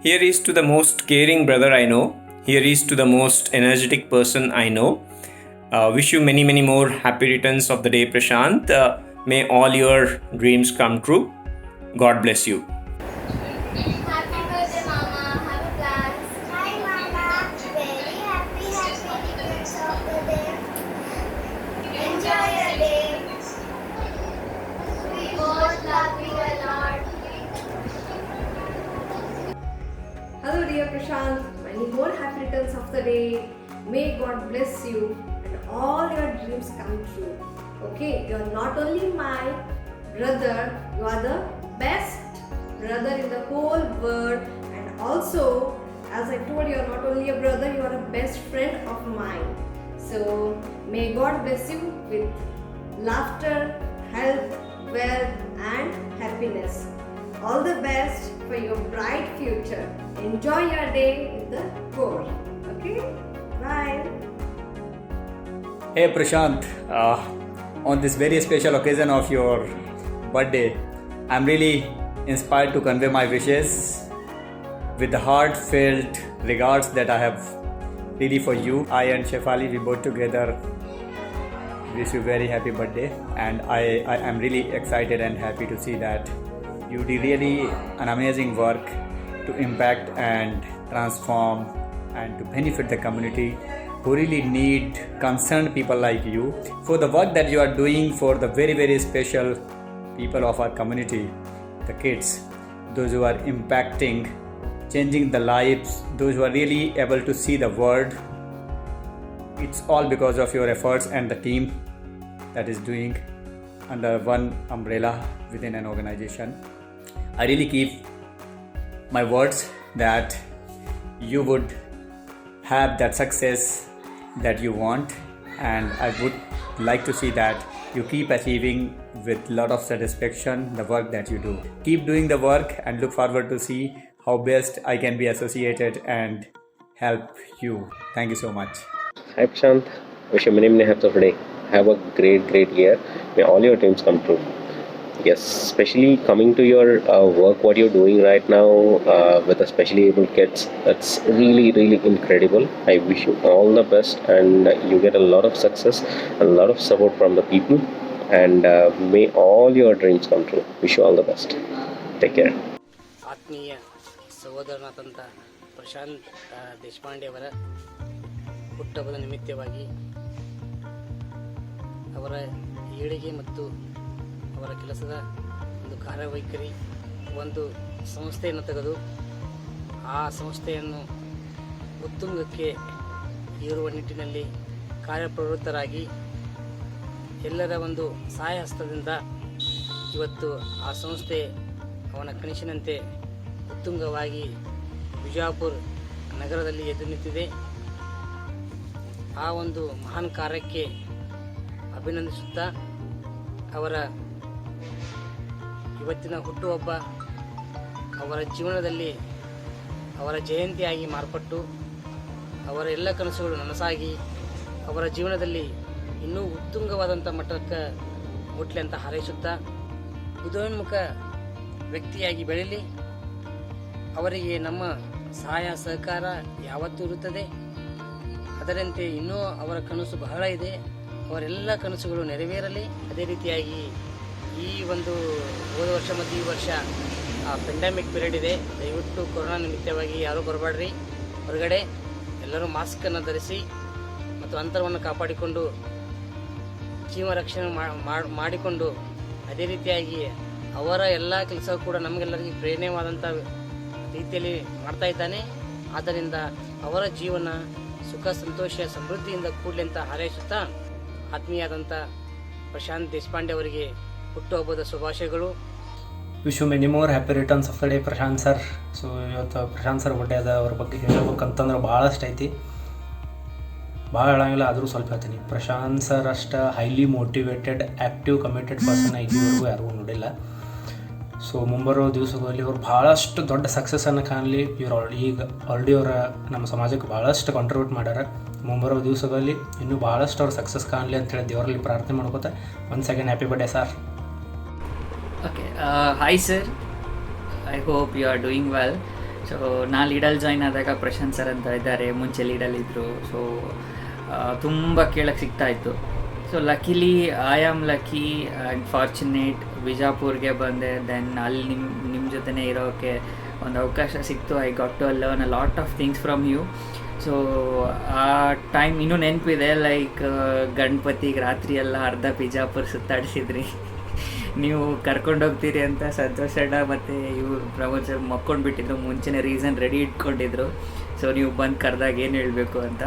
Here is to the most caring brother I know. Here is to the most energetic person I know. Wish you many, many more happy returns of the day, Prashant. May all your dreams come true. God bless you. Happy birthday, Mama. Have a blast. Hi, Mama. Very happy returns of the day. Enjoy your day. We both love you a lot. Hello dear Prashant, many more happy returns of the day. May God bless you and all your dreams come true. Okay, you are not only my brother, you are the best brother in the whole world, and also, as I told you, are not only a brother, you are a best friend of mine. So may God bless you with laughter, health, wealth and happiness. All the best for your bright future. Enjoy your day with the core. Okay? Bye. Hey Prashant, on this very special occasion of your birthday, I'm really inspired to convey my wishes with the heartfelt regards that I have really for you. I and Shefali, we both together wish you very happy birthday, and I am really excited and happy to see that you did really an amazing work to impact and transform and to benefit the community who really need concerned people like you, for the work that you are doing for the very, very special people of our community, the kids, those who are impacting, changing the lives, those who are really able to see the world. It's all because of your efforts and the team that is doing under one umbrella within an organization. I really keep my words that you would have that success that you want, and I would like to see that you keep achieving with a lot of satisfaction the work that you do. Keep doing the work and look forward to see how best I can be associated and help you. Thank you so much. Hi Prashant, wish you many many happy birthday. Have a great year. May all your dreams come true. Yes, especially coming to your work, what you're doing right now with the specially able kids, that's really incredible. I wish you all the best, and you get a lot of success, a lot of support from the people, and may all your dreams come true. Wish you all the best. Take care. ಆತ್ಮೀಯ ಸಹೋದರನಾದಂಥ ಪ್ರಶಾಂತ್ ದೇಶಪಾಂಡೆ ಅವರ ಹುಟ್ಟಹಬ್ಬದ ನಿಮಿತ್ತವಾಗಿ ಅವರ ಏಳಿಗೆ ಮತ್ತು ಅವರ ಕೆಲಸದ ಒಂದು ಕಾರ್ಯವೈಖರಿ, ಒಂದು ಸಂಸ್ಥೆಯನ್ನು ತೆಗೆದು ಆ ಸಂಸ್ಥೆಯನ್ನು ಉತ್ತುಂಗಕ್ಕೆ ಏರುವ ನಿಟ್ಟಿನಲ್ಲಿ ಕಾರ್ಯಪ್ರವೃತ್ತರಾಗಿ ಎಲ್ಲರ ಒಂದು ಸಹಾಯ ಹಸ್ತದಿಂದ ಇವತ್ತು ಆ ಸಂಸ್ಥೆ ಅವನ ಕನಸಿನಂತೆ ಉತ್ತುಂಗವಾಗಿ ಬಿಜಾಪುರ ನಗರದಲ್ಲಿ ಎದ್ದು ನಿಂತಿದೆ. ಆ ಒಂದು ಮಹಾನ್ ಕಾರ್ಯಕ್ಕೆ ಅಭಿನಂದಿಸುತ್ತಾ ಅವರ ಇವತ್ತಿನ ಹುಟ್ಟುಹಬ್ಬ ಅವರ ಜೀವನದಲ್ಲಿ ಅವರ ಜಯಂತಿಯಾಗಿ ಮಾರ್ಪಟ್ಟು ಅವರ ಎಲ್ಲ ಕನಸುಗಳು ನನಸಾಗಿ ಅವರ ಜೀವನದಲ್ಲಿ ಇನ್ನೂ ಉತ್ತುಂಗವಾದಂಥ ಮಟ್ಟಕ್ಕೆ ಮುಟ್ಲಿ ಅಂತ ಹಾರೈಸುತ್ತಾ ಉದಯೋನ್ಮುಖ ವ್ಯಕ್ತಿಯಾಗಿ ಬೆಳೀಲಿ. ಅವರಿಗೆ ನಮ್ಮ ಸಹಾಯ ಸಹಕಾರ ಯಾವತ್ತೂ ಇರುತ್ತದೆ. ಅದರಂತೆ ಇನ್ನೂ ಅವರ ಕನಸು ಬಹಳ ಇದೆ. ಅವರೆಲ್ಲ ಕನಸುಗಳು ನೆರವೇರಲಿ. ಅದೇ ರೀತಿಯಾಗಿ ಈ ಒಂದು ಹೋದ ವರ್ಷ ಮತ್ತು ಈ ವರ್ಷ ಪೆಂಡಮಿಕ್ ಪೀರಿಯಡ್ ಇದೆ. ದಯವಿಟ್ಟು ಕೊರೋನಾ ನಿಮಿತ್ತವಾಗಿ ಯಾರೂ ಬರಬೇಡ್ರಿ ಹೊರಗಡೆ. ಎಲ್ಲರೂ ಮಾಸ್ಕನ್ನು ಧರಿಸಿ ಮತ್ತು ಅಂತರವನ್ನು ಕಾಪಾಡಿಕೊಂಡು ಜೀವ ರಕ್ಷಣೆ ಮಾಡಿಕೊಂಡು, ಅದೇ ರೀತಿಯಾಗಿ ಅವರ ಎಲ್ಲ ಕೆಲಸ ಕೂಡ ನಮಗೆಲ್ಲರಿಗೂ ಪ್ರೇರಣೆವಾದಂಥ ರೀತಿಯಲ್ಲಿ ಮಾಡ್ತಾ ಇದ್ದಾನೆ. ಆದ್ದರಿಂದ ಅವರ ಜೀವನ ಸುಖ ಸಂತೋಷ ಸಮೃದ್ಧಿಯಿಂದ ಕೂಡಲಿ ಅಂತ ಹಾರೈಸುತ್ತಾ ಆತ್ಮೀಯಾದಂಥ ಪ್ರಶಾಂತ್ ದೇಶಪಾಂಡೆ ಅವರಿಗೆ ಹುಟ್ಟುಹಬ್ಬದ ಶುಭಾಶಯಗಳು. Wish you many more happy returns of the day Prashant sir. So ಇವತ್ತು ಪ್ರಶಾಂತ್ ಸರ್ ಬರ್ಡೇ ಅದ. ಅವ್ರ ಬಗ್ಗೆ ಹೇಳಬೇಕಂತಂದ್ರೆ ಭಾಳಷ್ಟು ಐತಿ, ಭಾಳ ಹೇಳಂಗಿಲ್ಲ, ಆದರೂ ಸ್ವಲ್ಪ ಹೇಳ್ತೀನಿ. ಪ್ರಶಾಂತ್ ಸರ್ ಅಷ್ಟು highly motivated, active, committed person ಇಲ್ಲಿವರೆಗೂ ಯಾರಿಗೂ ನೋಡಿಲ್ಲ. ಸೊ ಮುಂಬರೋ ದಿವಸಗಳಲ್ಲಿ ಅವ್ರು ಭಾಳಷ್ಟು ದೊಡ್ಡ ಸಕ್ಸಸ್ಸನ್ನು ಕಾಣಲಿ. ಇವ್ರು ಆಲ್ರೆಡಿ ಅವರ ನಮ್ಮ ಸಮಾಜಕ್ಕೆ ಭಾಳಷ್ಟು ಕಾಂಟ್ರಿಬ್ಯೂಟ್ ಮಾಡ್ಯಾರ. ಮುಂಬರೋ ದಿವಸಗಳಲ್ಲಿ ಇನ್ನೂ ಭಾಳಷ್ಟು ಅವ್ರು ಸಕ್ಸಸ್ ಕಾಣಲಿ ಅಂತೇಳಿ ದೇವರಲ್ಲಿ ಪ್ರಾರ್ಥನೆ ಮಾಡ್ಕೋತಾ once again happy birthday sir. Okay, hi sir, I hope you are doing well. So ನಾನು ಲೀಡಲ್ಲಿ ಜಾಯ್ನ್ ಆದಾಗ ಪ್ರಶಾಂತ್ ಸರ್ ಅಂತ ಇದ್ದಾರೆ, ಮುಂಚೆ ಲೀಡಲ್ಲಿದ್ದರು. ಸೊ ತುಂಬ ಕೇಳಕ್ಕೆ ಸಿಗ್ತಾಯಿತ್ತು. So luckily I am lucky and fortunate ಬಿಜಾಪುರ್ಗೆ ಬಂದೆ. ದೆನ್ ಅಲ್ಲಿ ನಿಮ್ಮ ಜೊತೆನೇ ಇರೋಕ್ಕೆ ಒಂದು ಅವಕಾಶ ಸಿಕ್ತು. I got to learn a lot of things from you. So ಆ ಟೈಮ್ ಇನ್ನೂ ನೆನಪಿದೆ, ಲೈಕ್ ಗಣಪತಿಗೆ ರಾತ್ರಿ ಎಲ್ಲ ಅರ್ಧ ಬಿಜಾಪುರ ಸುತ್ತಾಡಿಸಿದ್ರಿ. ನೀವು ಕರ್ಕೊಂಡೋಗ್ತೀರಿ ಅಂತ ಸಂತೋಷ್ ಅಣ್ಣ ಮತ್ತು ಇವರು ಪ್ರಮೋದ್ ಸರ್ ಮಕ್ಕೊಂಡು ಬಿಟ್ಟಿದ್ರು, ಮುಂಚೆನೇ ರೀಸನ್ ರೆಡಿ ಇಟ್ಕೊಂಡಿದ್ರು. ಸೊ ನೀವು ಬಂದು ಕರೆದಾಗ ಏನು ಹೇಳಬೇಕು ಅಂತ.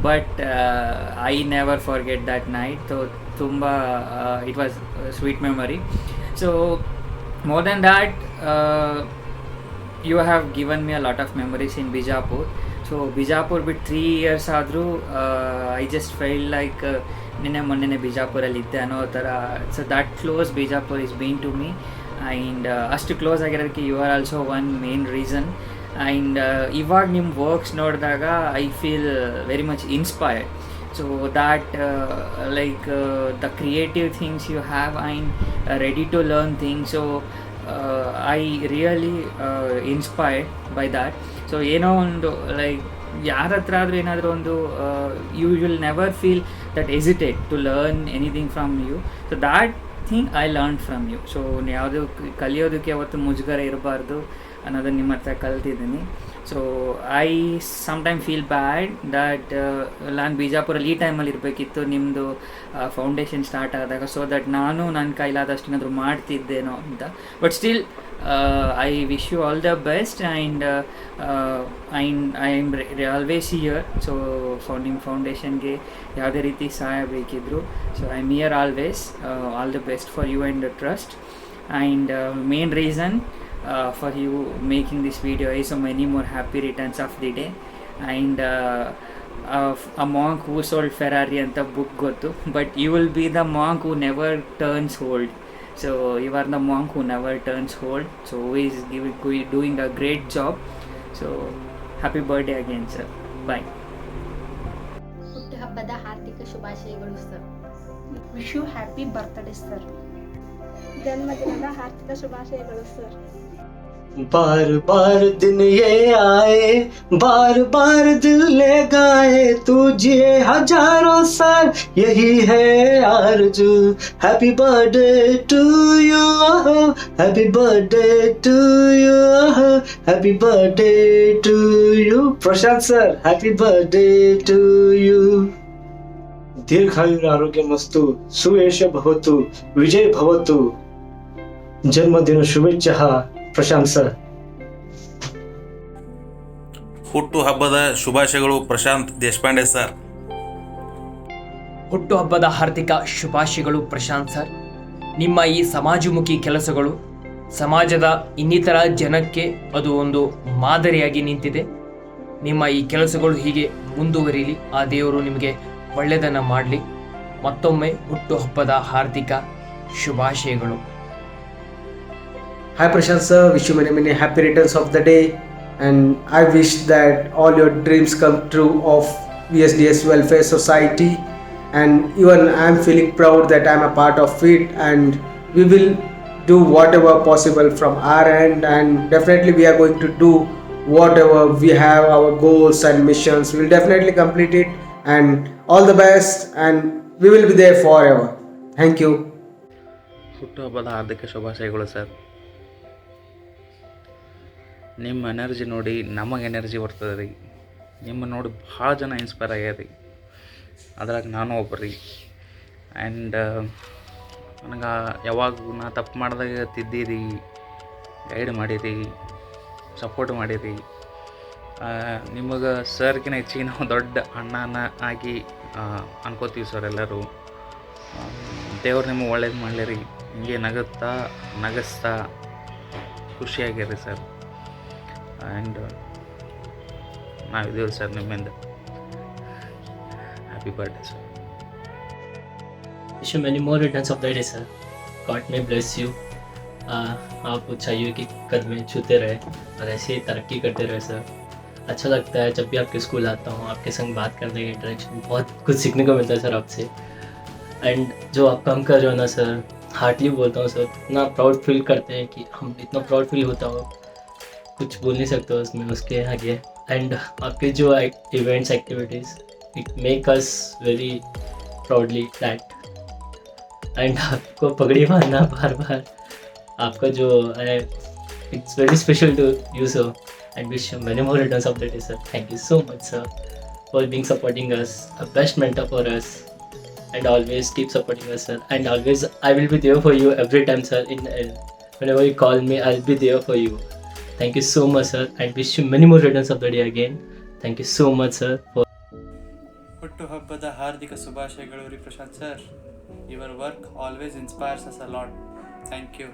But I never forget that night. So ತುಂಬ it was sweet memory. So more than that you have given me a lot of memories in Bijapur. So Bijapur ಬಿಟ್ಟು 3 years ಆದರೂ I just felt like ನಿನ್ನೆ ಮೊನ್ನೆ ಬಿಜಾಪುರಲ್ಲಿ ಇದ್ದೆ ಅನ್ನೋ ಥರ. So that close Bijapur is been to me. And ಅಷ್ಟು close ಆಗಿರೋದಕ್ಕೆ you are also one main reason. And ಇವಾಗ ನಿಮ್ಮ ವರ್ಕ್ಸ್ ನೋಡಿದಾಗ I feel very much inspired. So that like the creative things you have and ready to learn things. So I really inspired by that. So ಏನೋ ಒಂದು like ಯಾರ ಹತ್ರ ಆದರೂ ಏನಾದರೂ ಒಂದು you will never feel that hesitate to learn anything from you. So that thing I learn from you. So ಯಾವುದು ಕಲಿಯೋದಕ್ಕೆ ಯಾವತ್ತು ಮುಜುಗರ ಇರಬಾರ್ದು ಅನ್ನೋದನ್ನು ನಿಮ್ಮ ಹತ್ರ ಕಲ್ತಿದ್ದೀನಿ. So I sometime feel bad that ನಾನು ಬಿಜಾಪುರಲ್ಲಿ ಈ ಟೈಮಲ್ಲಿ ಇರಬೇಕಿತ್ತು ನಿಮ್ಮದು ಫೌಂಡೇಶನ್ ಸ್ಟಾರ್ಟ್ ಆದಾಗ, ಸೊ ದಟ್ ನಾನು ನನ್ನ ಕೈಲಾದಷ್ಟು ಏನಾದರೂ ಮಾಡ್ತಿದ್ದೇನೋ ಅಂತ. But still I wish you all the best. And I am always here. So ನಿಮ್ಮ ಫೌಂಡೇಶನ್ಗೆ ಯಾವುದೇ ರೀತಿ ಸಹಾಯ ಬೇಕಿದ್ರು, so I am here always. All the best for you and the trust. And main reason for you making this video is so many more happy returns of the day. And a monk who sold Ferrari anta book gottu, but you will be the monk who never turns old. So you are the monk who never turns old, so who is doing a great job. So happy birthday again sir. Bye. ಹುಟ್ಟುಹಬ್ಬದ ಹಾರ್ದಿಕ ಶುಭಾಶಯಗಳು sir. Wish you happy birthday sir. ಜನ್ಮದಿನದ ಹಾರ್ದಿಕ ಶುಭಾಶಯಗಳು sir. बार बार दिन ये आए, बार बार दिल ले गाए, तुझे हजारों साल यही है आरज़ू. Happy birthday to you, happy birthday to you, happy birthday to you. Prashant sir, happy birthday to you. दीर्घायुरारोग्यमस्तु, सुयश भवतु, विजय भवतु. जन्मदिन शुभेच्छा ಪ್ರಶಾಂತ್ ಸರ್. ಹುಟ್ಟುಹಬ್ಬದ ಶುಭಾಶಯಗಳು ಪ್ರಶಾಂತ್ ದೇಶಪಾಂಡೆ ಸರ್. ಹುಟ್ಟುಹಬ್ಬದ ಹಾರ್ದಿಕ ಶುಭಾಶಯಗಳು ಪ್ರಶಾಂತ್ ಸರ್. ನಿಮ್ಮ ಈ ಸಮಾಜಮುಖಿ ಕೆಲಸಗಳು ಸಮಾಜದ ಇನ್ನಿತರ ಜನಕ್ಕೆ ಅದು ಒಂದು ಮಾದರಿಯಾಗಿ ನಿಂತಿದೆ. ನಿಮ್ಮ ಈ ಕೆಲಸಗಳು ಹೀಗೆ ಮುಂದುವರಿಲಿ, ಆ ದೇವರು ನಿಮಗೆ ಒಳ್ಳೆಯದನ್ನು ಮಾಡಲಿ. ಮತ್ತೊಮ್ಮೆ ಹುಟ್ಟುಹಬ್ಬದ ಹಾರ್ದಿಕ ಶುಭಾಶಯಗಳು. Hi Prashant sir, wish you many happy returns of the day, and I wish that all your dreams come true of VSDS Welfare Society, and even I am feeling proud that I am a part of it, and we will do whatever possible from our end, and definitely we are going to do whatever we have our goals and missions. We will definitely complete it, and all the best, and we will be there forever. Thank you. ಹುಟ್ಟುಹಬ್ಬದ ಹಾರ್ದಿಕ ಶುಭಾಶಯಗಳು sir. ನಿಮ್ಮ energy ನೋಡಿ ನಮಗೆ energy ಬರ್ತದೆ ರೀ. ನಿಮ್ಮ ನೋಡಿ ಭಾಳ ಜನ ಇನ್ಸ್ಪೈರ್ ಆಗ್ಯಾರ ರೀ, ಅದ್ರಾಗ ನಾನು ಒಬ್ಬರು. ಆ್ಯಂಡ್ ನನಗೆ ಯಾವಾಗ ನಾ ತಪ್ಪು ಮಾಡಿದಾಗ ತಿದ್ದೀರಿ, ಗೈಡ್ ಮಾಡಿರಿ, ಸಪೋರ್ಟ್ ಮಾಡಿರಿ. ನಿಮಗೆ ಸರ್ಗಿನ ಹೆಚ್ಚಿಗೆ ನಾವು ದೊಡ್ಡ ಅಣ್ಣನ ಆಗಿ ಅನ್ಕೋತೀವಿ ಸರ್ ಎಲ್ಲರೂ. ದೇವ್ರು ನಿಮಗೆ ಒಳ್ಳೇದು ಮಾಡಲಿರಿ, ಹಿಂಗೆ ನಗಿಸ್ತಾ ಖುಷಿಯಾಗಿರಿ ಸರ್. ಆ್ಯಂಡ್ ನಾವಿದ್ದೀವಿ ಸರ್ ನಿಮ್ಮಿಂದ. Happy birthday sir. Wish you many more returns of the day sir. God में ब्लेस यू. आपको चाहिए कि कदमें छूते रहे और ऐसे ही तरक्की करते रहे सर. अच्छा लगता है जब भी आपके स्कूल आता हूँ, आपके संग बात करने का इंटरेक्शन, बहुत कुछ सीखने को मिलता है सर आपसे. एंड जो आप काम कर रहे हो ना सर, हार्टली बोलता हूँ सर, इतना प्राउड फील करते हैं कि हम इतना प्राउड फील होता हो. कुछ बोल नहीं सकता उसमें उसके आगे. एंड आपके जो events activities it make us very proudly that. And आपको पगड़ी बांधना बार बार आपका जो है it's very special to you sir. And wish you many more returns of the day sir. Thank you so much sir for being supporting us, a best mentor for us. And always keep supporting us, sir. And always I will be there for you every time, sir. Whenever you call me, I'll be there for you. Thank you so much, sir. And wish you many more returns of the day again. Thank you so much, sir. ಹುಟ್ಟುಹಬ್ಬದ ಹಾರ್ದಿಕ ಶುಭಾಶಯಗಳು ರೀ Prashant sir. Your work always inspires us a lot. Thank you.